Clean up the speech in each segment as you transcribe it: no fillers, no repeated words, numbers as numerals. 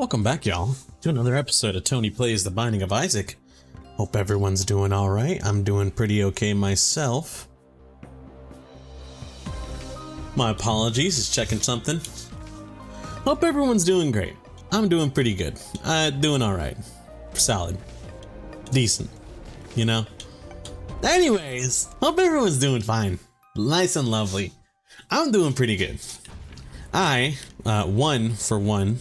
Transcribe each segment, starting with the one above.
Welcome back, y'all, to another episode of Tony Plays The Binding of Isaac. Hope everyone's doing alright. I'm doing pretty okay myself. My apologies, just checking something. Hope everyone's doing great. I'm doing pretty good. Doing alright. Solid. Decent. You know? Anyways, hope everyone's doing fine. Nice and lovely. I'm doing pretty good. I, one for one,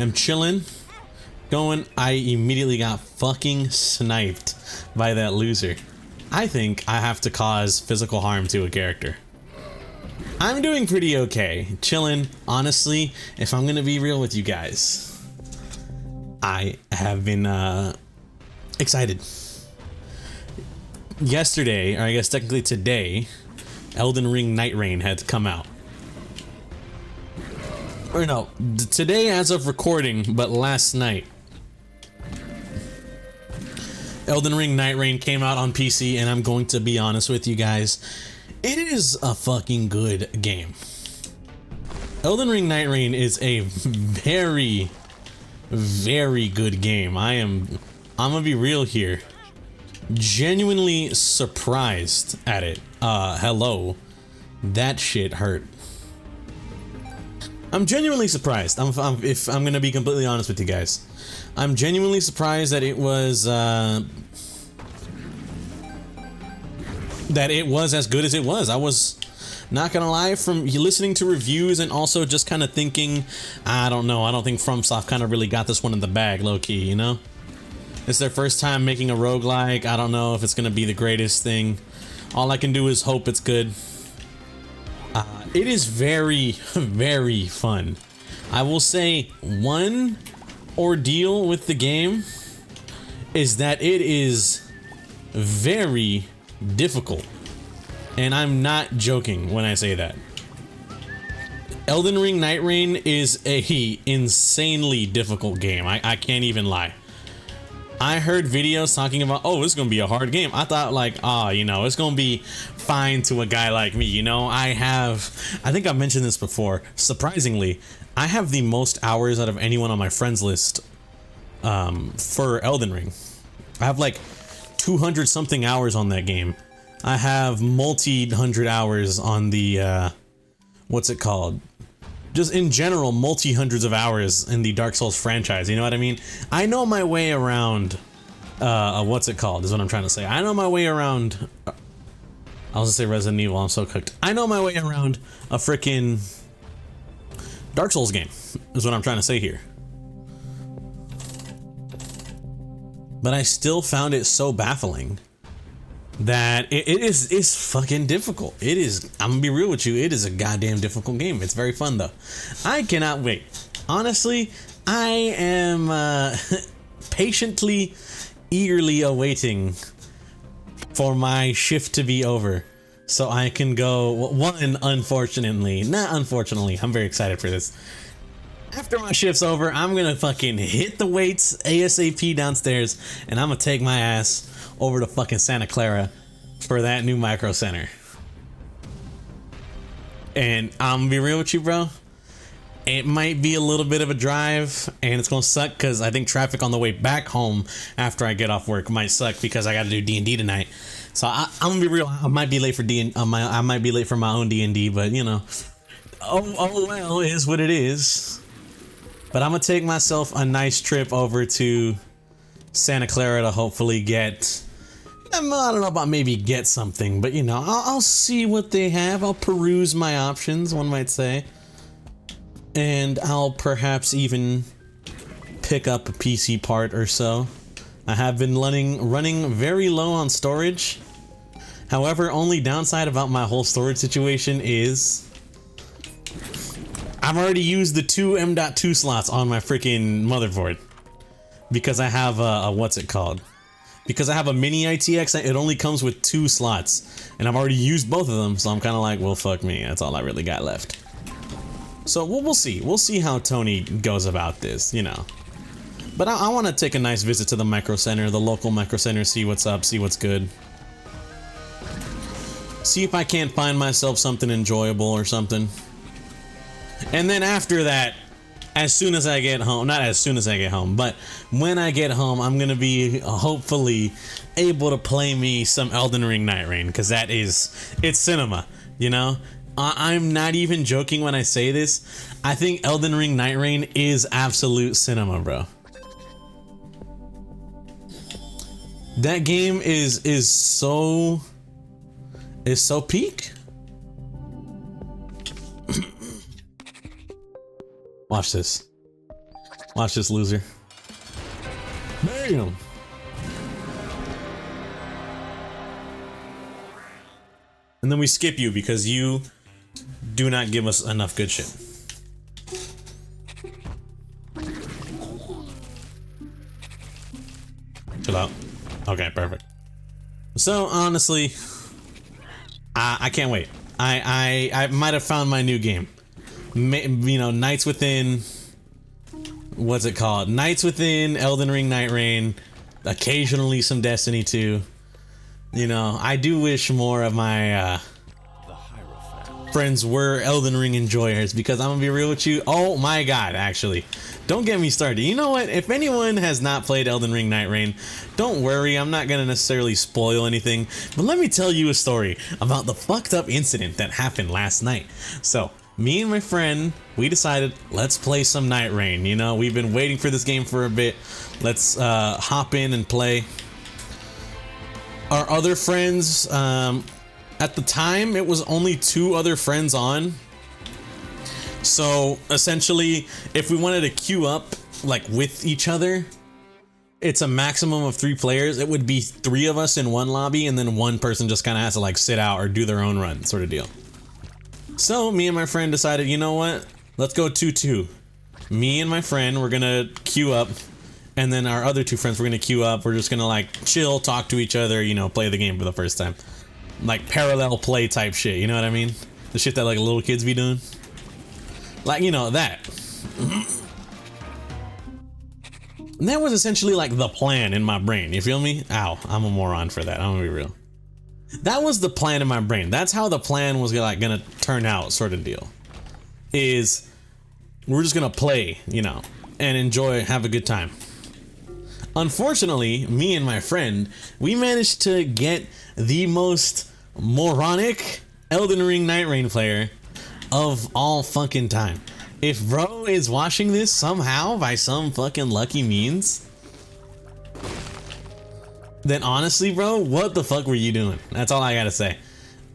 am chilling, going. I immediately got fucking sniped by that loser. I think I have to cause physical harm to a character. I'm doing pretty okay. Chilling, honestly, if I'm gonna be real with you guys. I have been, excited. Yesterday, or I guess technically today, Elden Ring Night Rain had come out. Or no, today as of recording, but last night. Elden Ring Night Rain came out on PC, and I'm going to be honest with you guys, it is a fucking good game. Elden Ring Night Rain is a very, very good game. I'm gonna be real here. Genuinely surprised at it. Hello. That shit hurt. I'm genuinely surprised. If I'm gonna be completely honest with you guys, I'm genuinely surprised that it was as good as it was. I was not gonna lie, from listening to reviews and also just kind of thinking, I don't know. I don't think FromSoft kind of really got this one in the bag, low key. You know, it's their first time making a roguelike. I don't know if it's gonna be the greatest thing. All I can do is hope it's good. It is very, very fun. I will say one ordeal with the game is that it is very difficult. And I'm not joking when I say that. Elden Ring Night Rain is a insanely difficult game. I can't even lie. I heard videos talking about, oh, it's gonna be a hard game. I thought like, you know, it's gonna be fine to a guy like me. You know, I think I've mentioned this before. Surprisingly, I have the most hours out of anyone on my friends list for Elden Ring. I have like 200 something hours on that game. I have multi-hundred hours on the, what's it called? Just in general, multi-hundreds of hours in the Dark Souls franchise, you know what I mean? I know my way around, what's it called, is what I'm trying to say. I know my way around, I was gonna say Resident Evil, I'm so cooked. I know my way around a frickin' Dark Souls game, is what I'm trying to say here. But I still found it so baffling that it's fucking difficult. It is, I'm gonna be real with you, it is a goddamn difficult game. It's very fun though. I cannot wait. Honestly, I am patiently, eagerly awaiting for my shift to be over so I can go, unfortunately, I'm very excited for this. After my shift's over, I'm gonna fucking hit the weights ASAP downstairs, and I'm gonna take my ass over to fucking Santa Clara for that new micro center. And I'm gonna be real with you, bro. It might be a little bit of a drive, and it's gonna suck because I think traffic on the way back home after I get off work might suck because I gotta do D&D tonight. So I'm gonna be real. I might be late for I might be late for my own D&D, but you know, oh well, it is what it is. But I'm gonna take myself a nice trip over to Santa Clara to hopefully get, I don't know about maybe get something, but you know, I'll see what they have. I'll peruse my options, one might say. And I'll perhaps even pick up a PC part or so. I have been running very low on storage. However, only downside about my whole storage situation is I've already used the 2 M.2 slots on my freaking motherboard. Because I have a what's it called? Because I have a mini ITX, it only comes with 2 slots. And I've already used both of them, so I'm kind of like, well, fuck me. That's all I really got left. So we'll see. We'll see how Tony goes about this, you know. But I want to take a nice visit to the micro center, the local micro center, see what's up, see what's good. See if I can't find myself something enjoyable or something. And then after that, as soon as I get home, not as soon as I get home, but when I get home, I'm gonna be hopefully able to play me some Elden Ring Night Rain, because it's cinema, you know? I'm not even joking when I say this. I think Elden Ring Night Rain is absolute cinema, bro. That game is so peak. Watch this. Watch this, loser. Bam. And then we skip you because you do not give us enough good shit. Chill out. Okay, perfect. So honestly, I can't wait. I might have found my new game. You know, Nights Within. What's it called? Nights Within, Elden Ring Night Rain, occasionally some Destiny 2. You know, I do wish more of my friends were Elden Ring enjoyers, because I'm gonna be real with you. Oh my god, actually. Don't get me started. You know what? If anyone has not played Elden Ring Night Rain, don't worry, I'm not gonna necessarily spoil anything, but let me tell you a story about the fucked up incident that happened last night. So, me and my friend, we decided, let's play some Night Rain. You know, we've been waiting for this game for a bit. Let's hop in and play. Our other friends, at the time, it was only 2 other friends on. So essentially, if we wanted to queue up like with each other, it's a maximum of 3 players. It would be 3 of us in one lobby, and then 1 person just kind of has to like sit out or do their own run, sort of deal. So me and my friend decided, you know what? Let's go 2-2. Me and my friend, we're gonna queue up, and then our other 2 friends, we're gonna queue up. We're just gonna like chill, talk to each other, you know, play the game for the first time. Like parallel play type shit, you know what I mean? The shit that like little kids be doing. Like, you know, that. And that was essentially like the plan in my brain, you feel me? Ow, I'm a moron for that, I'm gonna be real. That was the plan in my brain. That's how the plan was like gonna turn out, sort of deal. Is we're just gonna play, you know, and enjoy, have a good time. Unfortunately, me and my friend, we managed to get the most moronic Elden Ring Night Rain player of all fucking time. If bro is watching this somehow by some fucking lucky means, then honestly, bro, what the fuck were you doing? That's all I gotta say.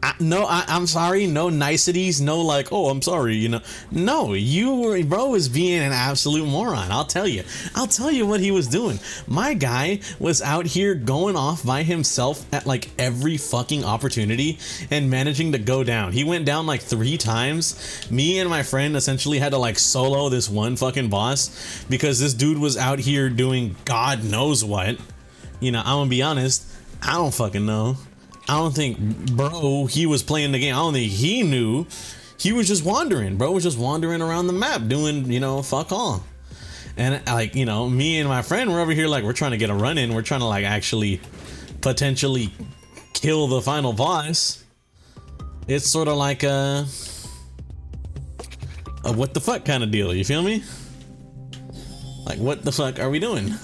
I'm sorry, no niceties, no like, oh, I'm sorry, you know. No, bro was being an absolute moron, I'll tell you. I'll tell you what he was doing. My guy was out here going off by himself at like every fucking opportunity and managing to go down. He went down like 3 times. Me and my friend essentially had to like solo this one fucking boss because this dude was out here doing God knows what. You know, I'm gonna be honest, I don't fucking know. I don't think, bro, he was playing the game. I don't think he knew. He was just wandering. Bro was just wandering around the map doing, you know, fuck all. And like, you know, me and my friend were over here like, we're trying to get a run in. We're trying to like actually potentially kill the final boss. It's sort of like a what the fuck kind of deal. You feel me? Like, what the fuck are we doing?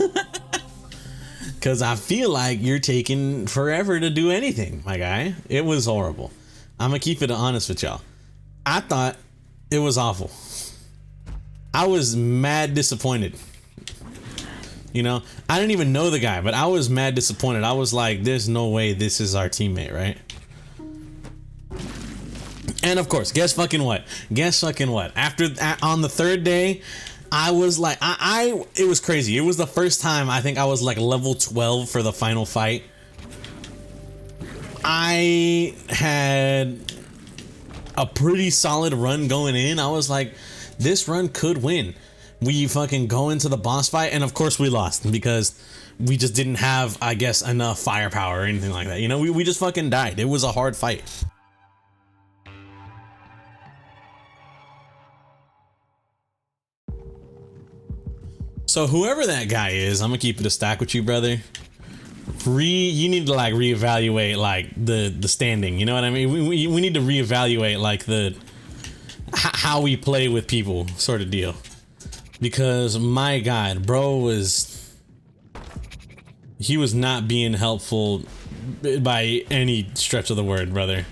Because I feel like you're taking forever to do anything, my guy. It was horrible. I'm going to keep it honest with y'all. I thought it was awful. I was mad disappointed. You know, I didn't even know the guy, but I was mad disappointed. I was like, there's no way this is our teammate, right? And of course, guess fucking what? Guess fucking what? On the 3rd day, I was like, it was crazy. It was the first time I think I was like level 12 for the final fight. I had a pretty solid run going in. I was like, this run could win. We fucking go into the boss fight, and of course we lost because we just didn't have, I guess, enough firepower or anything like that. You know, we just fucking died. It was a hard fight. So whoever that guy is, I'm gonna keep it a stack with you, brother. You need to like reevaluate like the standing. You know what I mean? We need to reevaluate like how we play with people, sort of deal. because my God, bro he was not being helpful by any stretch of the word, brother.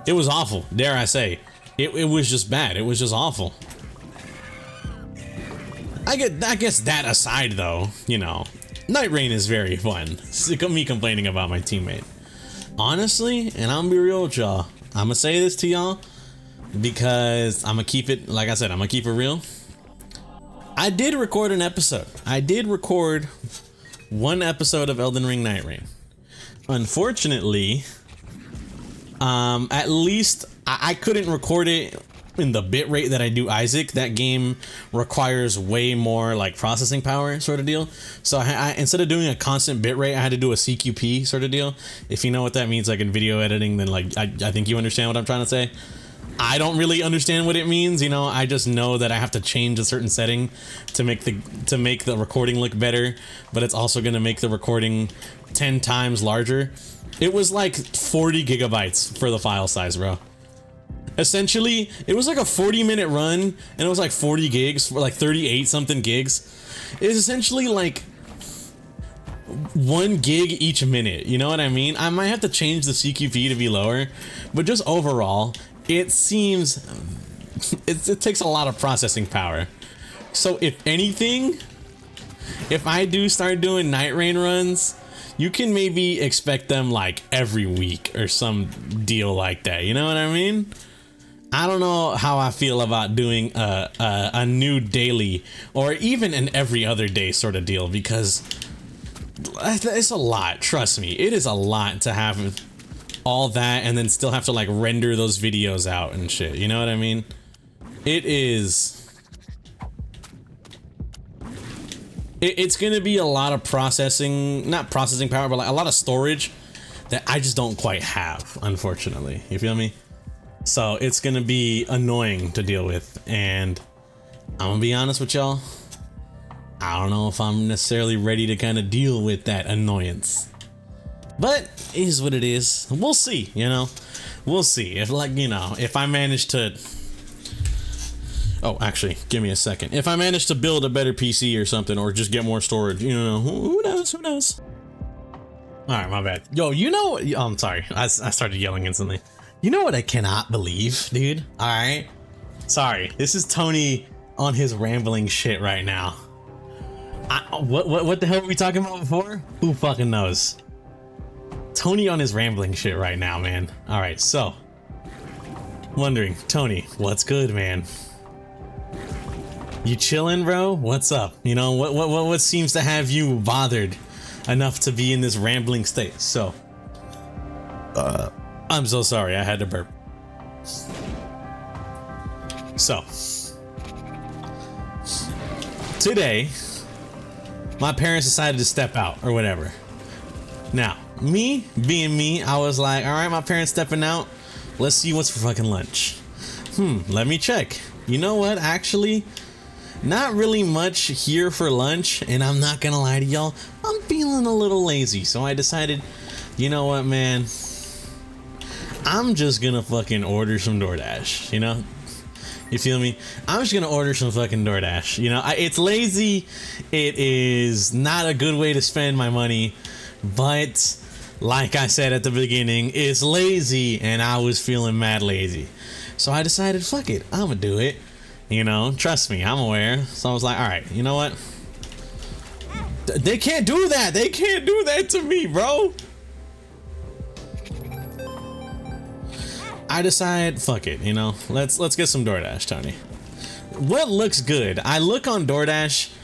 It was awful, dare I say. It was just bad. It was just awful. I guess that aside though, you know, Night Rain is very fun. Sick of me complaining about my teammate. Honestly, and I'm gonna be real with y'all, I'm gonna say this to y'all because I'm gonna keep it, like I said, I'm gonna keep it real. I did record an episode. I did record one episode of Elden Ring Night Rain. Unfortunately, at least I couldn't record it in the bitrate that I do Isaac. That game requires way more like processing power sort of deal. So I instead of doing a constant bitrate, I had to do a CQP sort of deal. If you know what that means, like in video editing, then like I think you understand what I'm trying to say. I don't really understand what it means, you know. I just know that I have to change a certain setting to make the recording look better, but it's also going to make the recording 10 times larger. It was like 40 gigabytes for the file size, bro. Essentially, it was like a 40-minute run, and it was like 40 gigs, for like 38 something gigs. It's essentially like 1 gig each minute, you know what I mean? I might have to change the CQP to be lower, but just overall, it seems it takes a lot of processing power. So if anything, if I do start doing Night Rain runs, you can maybe expect them like every week or some deal like that, you know what I mean? I don't know how I feel about doing a new daily or even an every other day sort of deal, because it's a lot. Trust me, it is a lot to have all that and then still have to like render those videos out and shit, you know what I mean? It's gonna be a lot of processing, not processing power, but like a lot of storage that I just don't quite have, unfortunately, you feel me? So it's gonna be annoying to deal with, and I'm gonna be honest with y'all, I don't know if I'm necessarily ready to kind of deal with that annoyance. But it is what it is. We'll see, you know? We'll see. If, like, you know, if I manage to... Oh, actually, give me a second. If I manage to build a better PC or something, or just get more storage, you know, who knows? Who knows? Alright, my bad. Yo, you know... Oh, I'm sorry. I started yelling instantly. You know what I cannot believe, dude? Alright? Sorry. This is Tony on his rambling shit right now. What the hell were we talking about before? Who fucking knows? Tony on his rambling shit right now, man. All right, so wondering, Tony, what's good, man? You chilling, bro? What's up? You know, what seems to have you bothered enough to be in this rambling state? So, I'm so sorry, I had to burp. So, today, my parents decided to step out or whatever. Now, me being me, I was like, all right, my parents stepping out. Let's see what's for fucking lunch. Let me check. You know what? Actually, not really much here for lunch. And I'm not gonna lie to y'all, I'm feeling a little lazy. So I decided, you know what, man? I'm just gonna fucking order some DoorDash, you know? You feel me? I'm just gonna order some fucking DoorDash. You know, it's lazy. It is not a good way to spend my money. But like I said at the beginning, it's lazy and I was feeling mad lazy. So I decided, fuck it, I'm gonna do it. You know, trust me, I'm aware. So I was like, all right, you know what? They can't do that. They can't do that to me, bro. I decide, fuck it, you know, let's get some DoorDash, Tony. What looks good? I look on DoorDash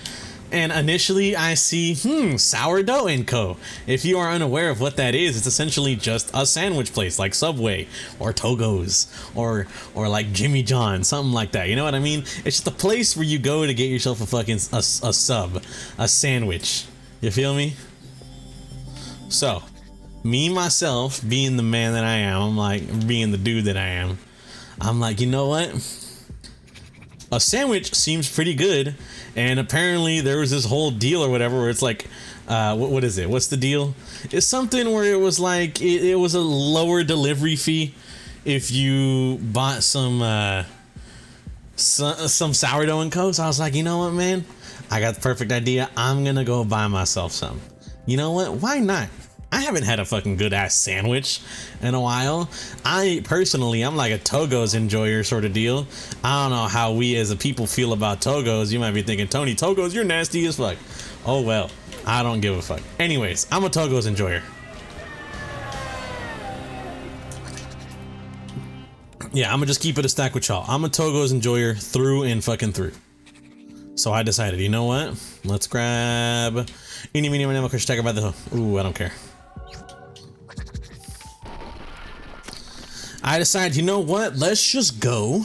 and initially I see, Sourdough & Co. If you are unaware of what that is, it's essentially just a sandwich place like Subway or Togo's or like Jimmy John's, something like that. You know what I mean? It's just a place where you go to get yourself a fucking a sub, a sandwich. You feel me? So, me, myself, being the man that I am, I'm like, being the dude that I am, I'm like, you know what? A sandwich seems pretty good. And apparently there was this whole deal or whatever where it's like, what is it? What's the deal? It's something where it was like, it was a lower delivery fee if you bought some some sourdough and coke. So I was like, you know what, man? I got the perfect idea. I'm gonna go buy myself some. You know what? Why not? I haven't had a fucking good ass sandwich in a while. I'm like a Togo's enjoyer sort of deal. I don't know how we as a people feel about Togo's. You might be thinking, Tony, Togo's, you're nasty as fuck. Oh well, I don't give a fuck. Anyways, I'm a Togo's enjoyer. Yeah, I'm gonna just keep it a stack with y'all. I'm a Togo's enjoyer through and fucking through. So I decided, you know what? Let's grab any mini mini talk about the. Ooh, I don't care. I decided, you know what? Let's just go.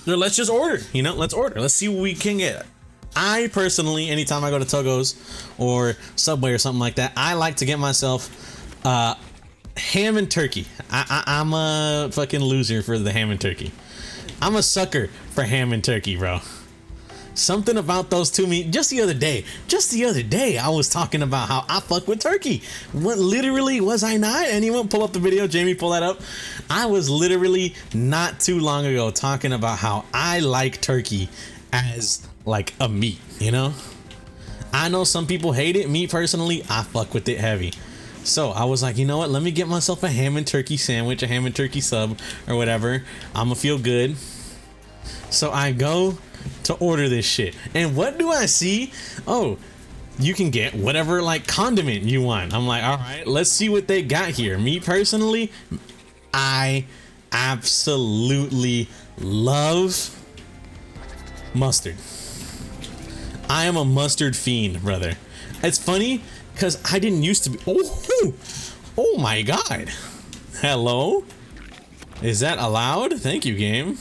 Or let's just order. You know, let's order. Let's see what we can get. I personally, anytime I go to Togo's or Subway or something like that, I like to get myself ham and turkey. I'm a fucking loser for the ham and turkey. I'm a sucker for ham and turkey, bro. Something about those two meat. Just the other day, I was talking about how I fuck with turkey. What, literally, was I not? Anyone pull up the video? Jamie, pull that up. I was literally not too long ago talking about how I like turkey as like a meat, you know? I know some people hate it. Me personally, I fuck with it heavy. So I was like, you know what? Let me get myself a ham and turkey sandwich, a ham and turkey sub or whatever. I'ma feel good. So I go to order this shit. And what do I see? Oh, you can get whatever like condiment you want. I'm like, all right, let's see what they got here. Me personally, I absolutely love mustard. I am a mustard fiend, brother. It's funny because I didn't used to be. Oh my god. Hello? Is that allowed? Thank you, game.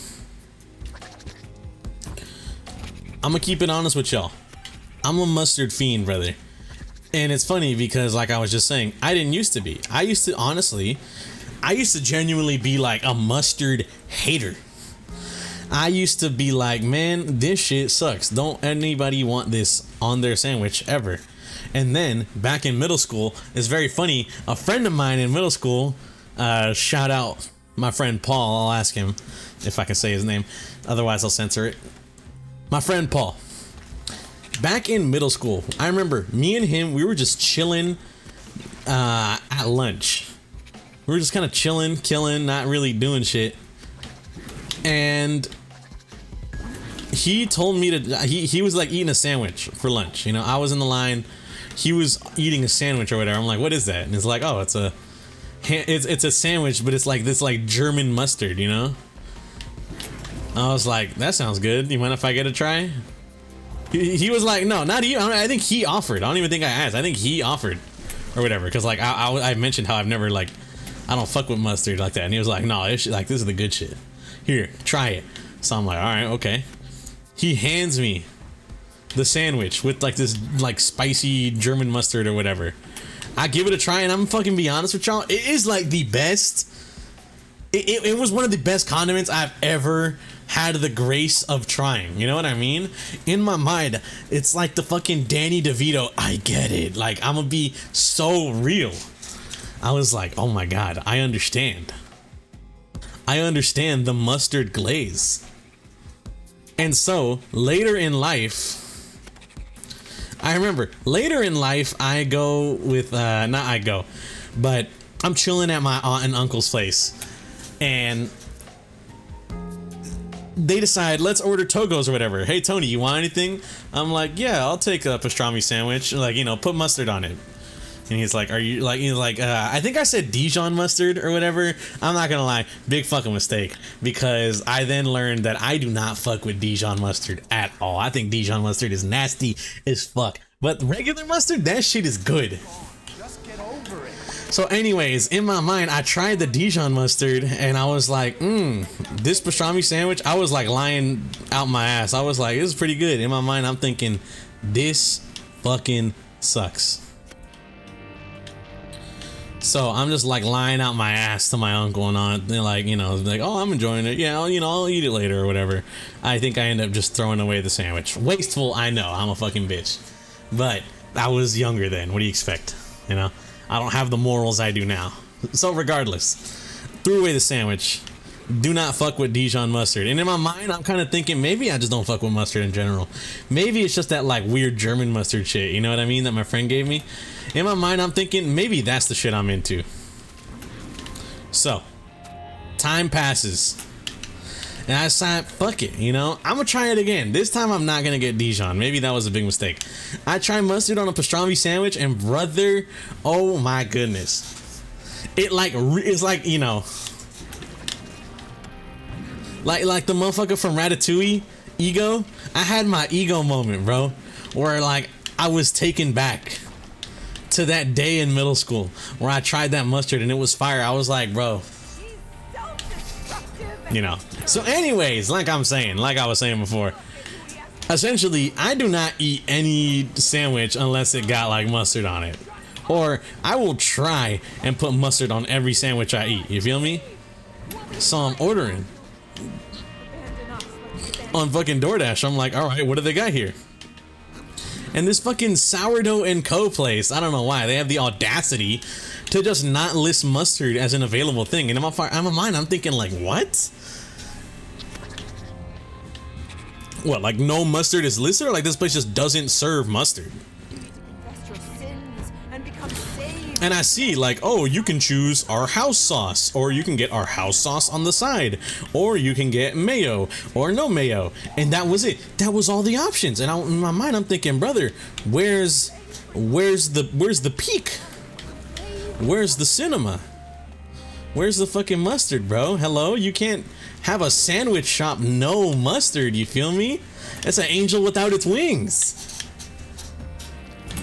I'm gonna keep it honest with y'all. I'm a mustard fiend, brother. And it's funny because, like I was just saying, I didn't used to be. I used to genuinely be like a mustard hater. I used to be like, man, this shit sucks. Don't anybody want this on their sandwich ever. And then back in middle school, it's very funny. A friend of mine in middle school, shout out my friend Paul. I'll ask him if I can say his name. Otherwise, I'll censor it. My friend Paul. Back in middle school, I remember me and him, we were just chilling at lunch. We were just kind of chilling, killing, not really doing shit. And he told me to, he was like eating a sandwich for lunch. You know, I was in the line. He was eating a sandwich or whatever. I'm like, what is that? And it's like, oh, it's a sandwich, but it's like this like German mustard, you know? I was like, that sounds good. You mind if I get a try? He was like, no, not you. I think he offered. I don't even think I asked. I think he offered or whatever. Cause like I mentioned how I've never like, I don't fuck with mustard like that. And he was like, no, this is the good shit. Here, try it. So I'm like, all right, okay. He hands me the sandwich with like this like spicy German mustard or whatever. I give it a try, and I'm fucking be honest with y'all, it is like the best. It was one of the best condiments I've ever had the grace of trying. You know what I mean? In my mind, it's like the fucking Danny DeVito. I get it. Like, I'm gonna be so real. I was like, oh my god, I understand. I understand the mustard glaze. And so, later in life, I remember, later in life, I go with, but I'm chilling at my aunt and uncle's place. And they decide, let's order Togo's or whatever. Hey, Tony, you want anything? I'm like, yeah, I'll take a pastrami sandwich. Like, you know, put mustard on it. And he's like, are you like, he's like, I think I said Dijon mustard or whatever. I'm not gonna lie, big fucking mistake, because I then learned that I do not fuck with Dijon mustard at all. I think Dijon mustard is nasty as fuck. But regular mustard, that shit is good. Just get over it. So anyways, in my mind, I tried the Dijon mustard and I was like, this pastrami sandwich, I was like lying out my ass. I was like, this is pretty good. In my mind, I'm thinking, this fucking sucks. So I'm just like lying out my ass to my uncle and aunt. They're like, you know, like, oh, I'm enjoying it. Yeah, I'll eat it later or whatever. I think I end up just throwing away the sandwich. Wasteful, I know. I'm a fucking bitch. But I was younger then. What do you expect? You know, I don't have the morals I do now. So regardless, threw away the sandwich. Do not fuck with Dijon mustard. And in my mind, I'm kind of thinking maybe I just don't fuck with mustard in general. Maybe it's just that like weird German mustard shit, you know what I mean, that my friend gave me. In my mind, I'm thinking maybe that's the shit I'm into. So, time passes. And I decide, fuck it, you know, I'm gonna try it again. This time I'm not gonna get Dijon. Maybe that was a big mistake. I tried mustard on a pastrami sandwich, and brother, oh my goodness. It like, it's like, you know, like the motherfucker from Ratatouille, Ego. I had my ego moment, bro, where like I was taken back to that day in middle school where I tried that mustard and it was fire. I was like, bro, you know. So anyways, like I was saying before, essentially I do not eat any sandwich unless it got like mustard on it, or I will try and put mustard on every sandwich I eat, you feel me? So I'm ordering on fucking DoorDash. I'm like, all right, what do they got here? And this fucking Sourdough and Co place, I don't know why they have the audacity to just not list mustard as an available thing. And in my mind, I'm thinking like, what? What, like no mustard is listed, or like this place just doesn't serve mustard? And I see like, oh, you can choose our house sauce, or you can get our house sauce on the side, or you can get mayo or no mayo. And that was it. That was all the options. And in my mind, I'm thinking, brother, where's the peak? Where's the cinema? Where's the fucking mustard, bro? Hello? You can't have a sandwich shop no mustard, you feel me? It's an angel without its wings.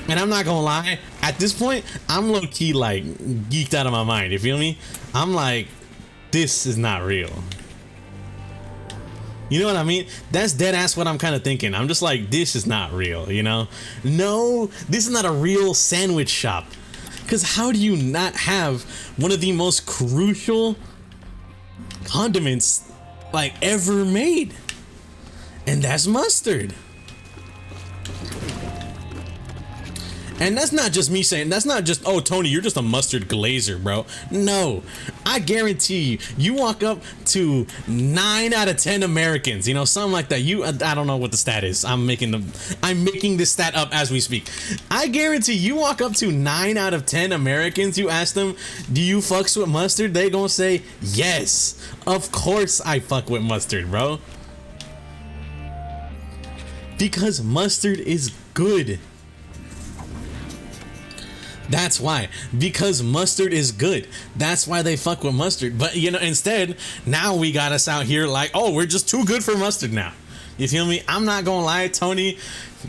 And I'm not gonna lie, at this point, I'm low-key like geeked out of my mind, you feel me? I'm like, this is not real. You know what I mean? That's dead ass what I'm kind of thinking. I'm just like, this is not real, you know? No, this is not a real sandwich shop. Because how do you not have one of the most crucial condiments like ever made? And that's mustard. And that's not just me saying, that's not just, oh, Tony, you're just a mustard glazer, bro. No, I guarantee you, you walk up to 9 out of 10 Americans, you know, something like that. I don't know what the stat is. I'm making this stat up as we speak. I guarantee you walk up to 9 out of 10 Americans, you ask them, do you fucks with mustard? They gonna say, yes, of course I fuck with mustard, bro. Because mustard is good. That's why. Because mustard is good. That's why they fuck with mustard. But, you know, instead, now we got us out here like, oh, we're just too good for mustard now. You feel me? I'm not gonna lie, Tony.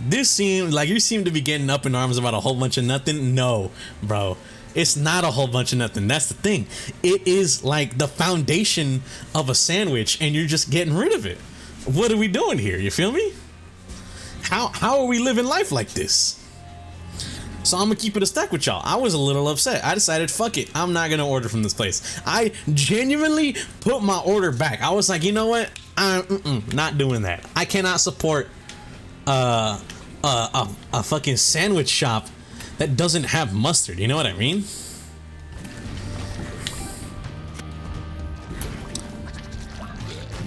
This seemed like you seem to be getting up in arms about a whole bunch of nothing. No, bro. It's not a whole bunch of nothing. That's the thing. It is like the foundation of a sandwich, and you're just getting rid of it. What are we doing here? You feel me? How are we living life like this? So I'm gonna keep it a stack with y'all. I was a little upset. I decided, fuck it, I'm not gonna order from this place. I genuinely put my order back. I was like, you know what? I'm not doing that. I cannot support a fucking sandwich shop that doesn't have mustard. You know what I mean?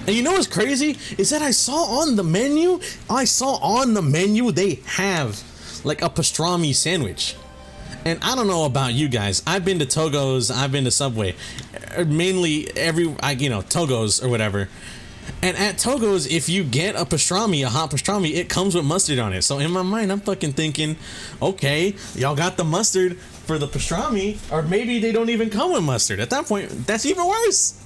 And you know what's crazy is that I saw on the menu they have like a pastrami sandwich. And I don't know about you guys. I've been to Togo's, I've been to Subway, mainly Togo's or whatever. And at Togo's, if you get a hot pastrami, it comes with mustard on it. So in my mind, I'm fucking thinking, okay, y'all got the mustard for the pastrami, or maybe they don't even come with mustard. At that point, that's even worse.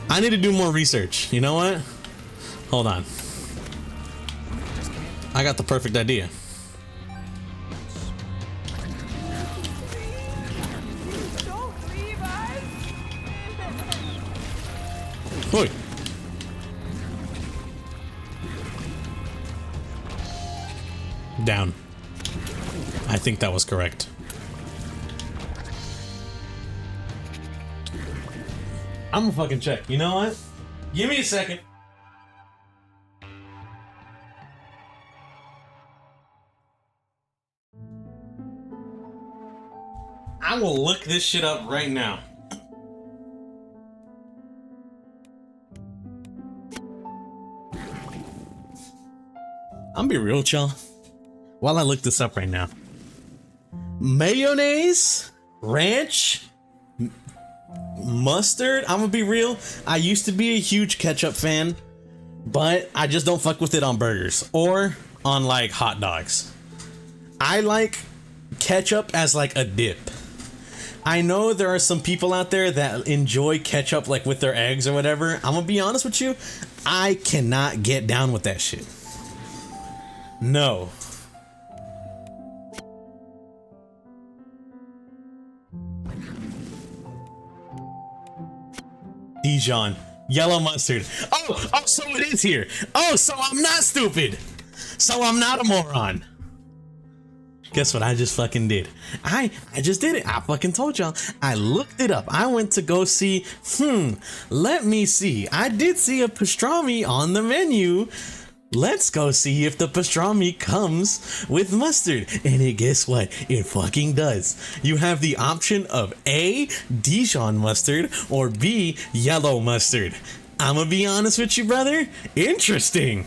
I need to do more research. You know what? Hold on. I got the perfect idea. Oi. Down. I think that was correct. I'm gonna fucking check. You know what? Give me a second. I I will look this shit up right now. I'm be real with y'all. While I look this up right now. Mayonnaise, ranch, mustard. I'm gonna be real. I used to be a huge ketchup fan, but I just don't fuck with it on burgers or on like hot dogs. I like ketchup as like a dip. I know there are some people out there that enjoy ketchup like with their eggs or whatever. I'm gonna be honest with you. I cannot get down with that shit. No. Dijon, yellow mustard. Oh, so it is here. Oh, so I'm not stupid. So I'm not a moron. Guess what I just fucking did? I just did it. I fucking told y'all. I looked it up. I went to go see, let me see. I did see a pastrami on the menu. Let's go see if the pastrami comes with mustard. And guess what? It fucking does. You have the option of A, Dijon mustard, or B, yellow mustard. I'm gonna be honest with you, brother. Interesting.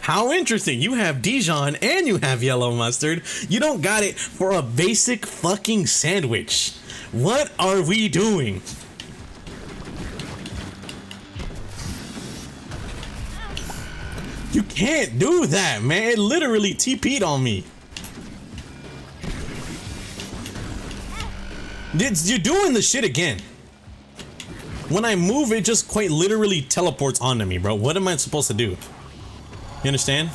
How interesting. You have Dijon and you have yellow mustard. You don't got it for a basic fucking sandwich. What are we doing? You can't do that, man. It literally TP'd on me. You're doing the shit again. When I move, it just quite literally teleports onto me, bro. What am I supposed to do? You understand?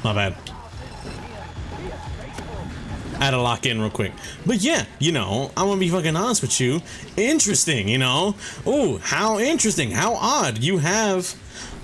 My bad. I had to lock in real quick. But yeah, you know, I'm gonna be fucking honest with you. Interesting, you know? Oh, how interesting, how odd. You have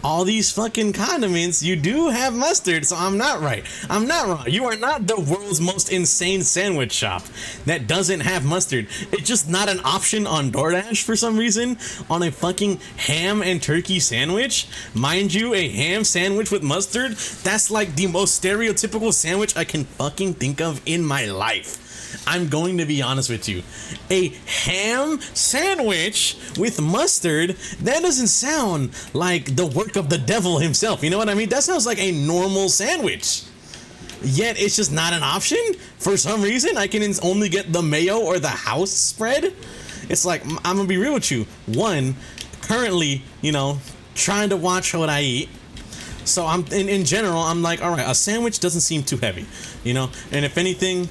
all these fucking condiments. You do have mustard, so I'm not right. I'm not wrong. You are not the world's most insane sandwich shop that doesn't have mustard. It's just not an option on DoorDash for some reason on a fucking ham and turkey sandwich. Mind you, a ham sandwich with mustard, that's like the most stereotypical sandwich I can fucking think of in my life. I'm going to be honest with you. A ham sandwich with mustard, that doesn't sound like the work of the devil himself. You know what I mean? That sounds like a normal sandwich. Yet it's just not an option. For some reason, I can only get the mayo or the house spread. It's like, I'm gonna be real with you. One, currently, you know, trying to watch what I eat. So I'm in general, I'm like, all right, a sandwich doesn't seem too heavy, you know? And if anything,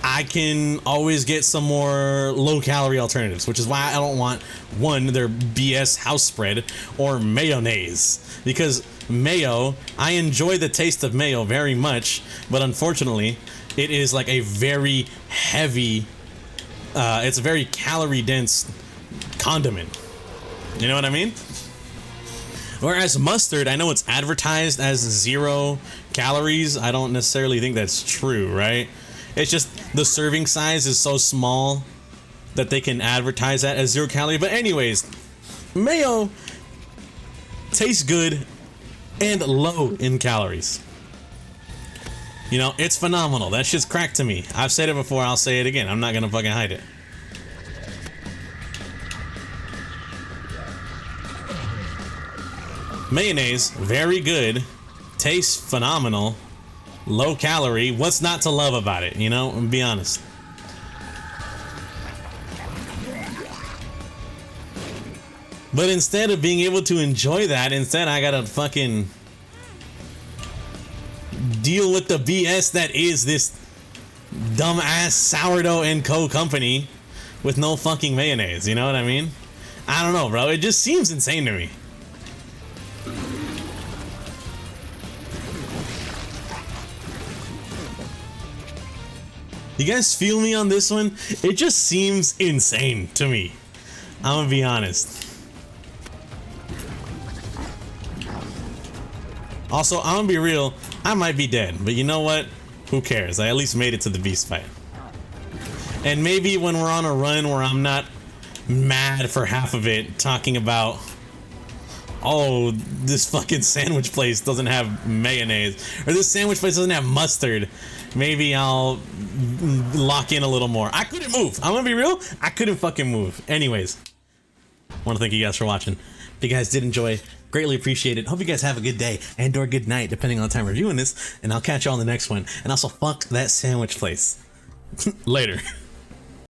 I can always get some more low-calorie alternatives, which is why I don't want, one, their BS house spread or mayonnaise. Because mayo, I enjoy the taste of mayo very much, but unfortunately, it is like a very heavy, it's a very calorie-dense condiment. You know what I mean? Whereas mustard, I know it's advertised as 0 calories. I don't necessarily think that's true, right? It's just the serving size is so small that they can advertise that as 0 calorie. But anyways, mayo tastes good and low in calories. You know, it's phenomenal. That shit's crack to me. I've said it before, I'll say it again. I'm not gonna fucking hide it. Mayonnaise, very good. Tastes phenomenal. Low calorie. What's not to love about it, you know? Be honest. But instead of being able to enjoy that, instead I gotta fucking deal with the BS that is this dumbass Sourdough and Co. company with no fucking mayonnaise, you know what I mean? I don't know, bro. It just seems insane to me. You guys feel me on this one? It just seems insane to me. I'm gonna be honest. Also, I'm gonna be real. I might be dead, but you know what? Who cares? I at least made it to the beast fight. And maybe when we're on a run where I'm not mad for half of it, talking about, oh, this fucking sandwich place doesn't have mayonnaise, or this sandwich place doesn't have mustard, maybe I'll lock in a little more. I couldn't move. I'm gonna be real. I couldn't fucking move. Anyways, I want to thank you guys for watching. If you guys did enjoy, greatly appreciate it. Hope you guys have a good day and or good night, depending on the time we're viewing this. And I'll catch you on the next one. And also, fuck that sandwich place. Later.